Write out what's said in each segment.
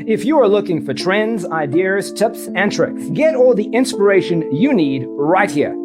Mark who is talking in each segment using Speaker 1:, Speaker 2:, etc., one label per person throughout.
Speaker 1: If you are looking for trends, ideas, tips, and tricks, get all the inspiration you need right here.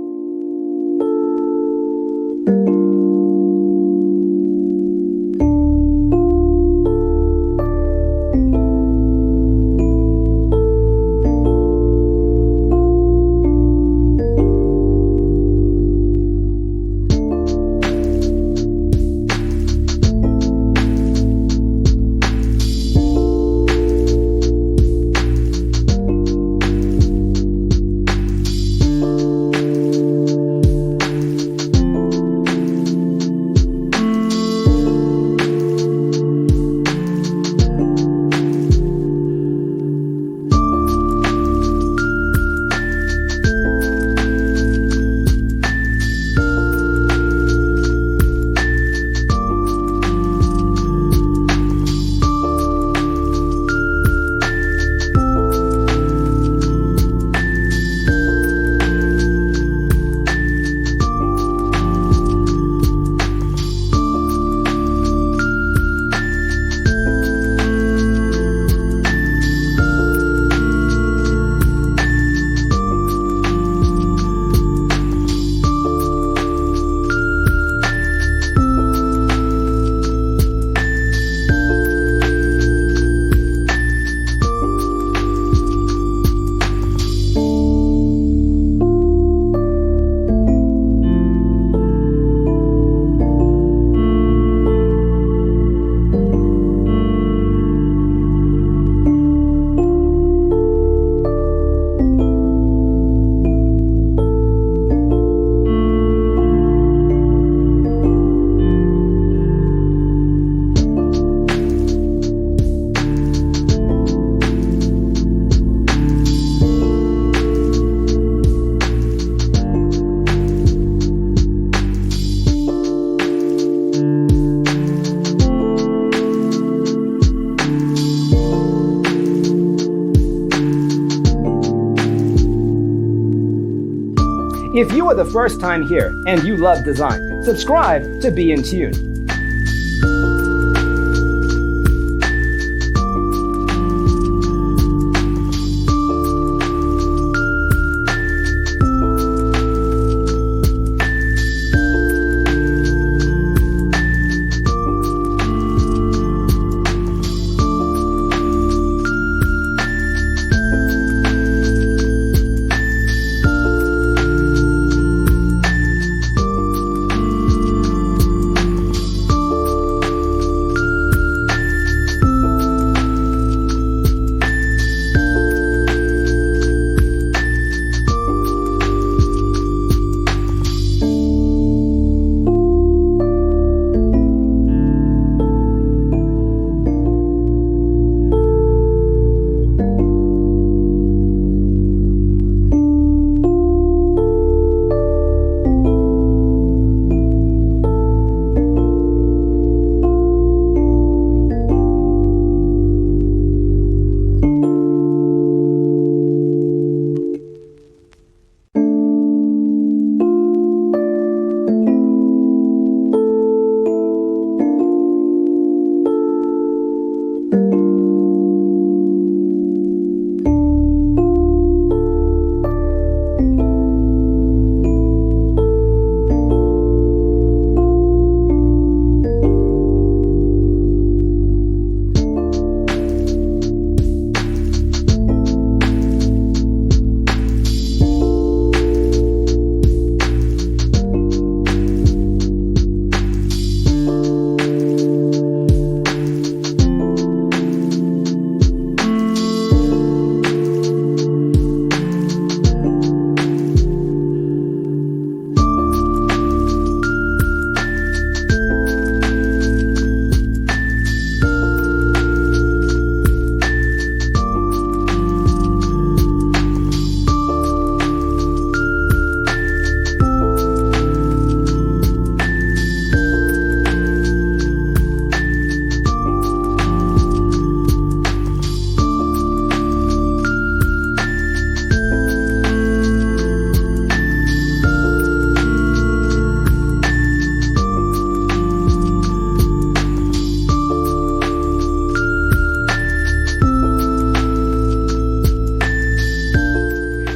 Speaker 1: If you are the first time here and you love design, subscribe to Be in Tune.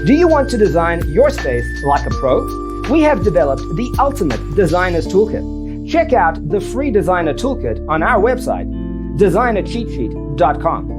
Speaker 1: Do you want to design your space like a pro? We have developed the ultimate designer's toolkit. Check out the free designer toolkit on our website, designercheatsheet.com.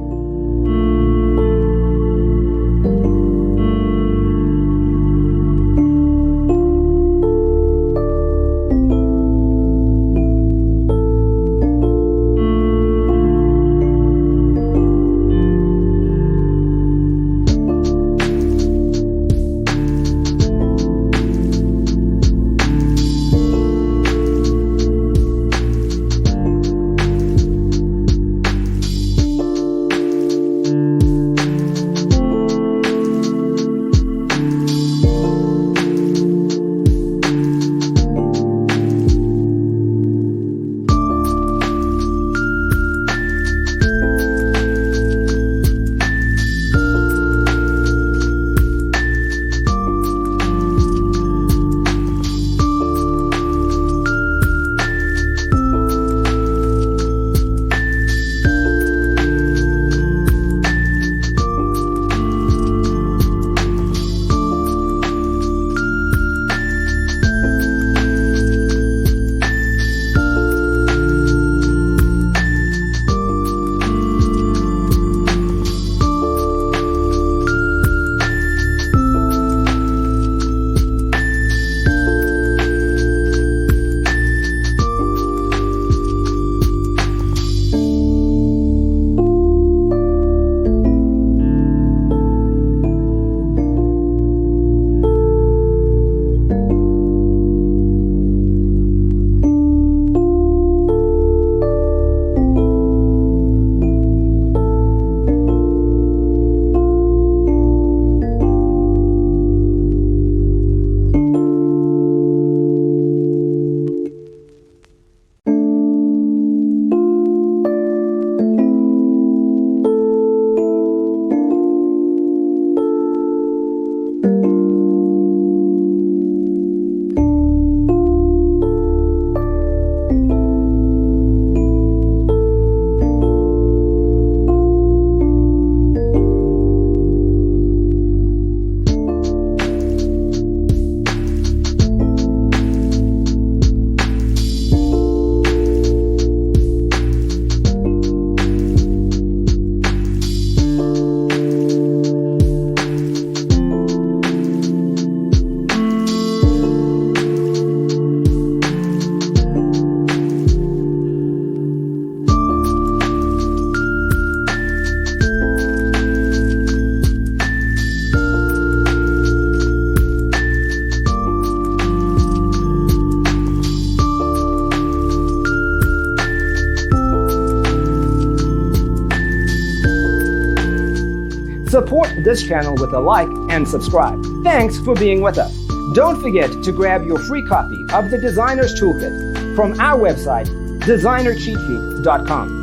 Speaker 1: Support this channel with a like and subscribe. Thanks for being with us. Don't forget to grab your free copy of the Designer's Toolkit from our website, designercheatsheet.com.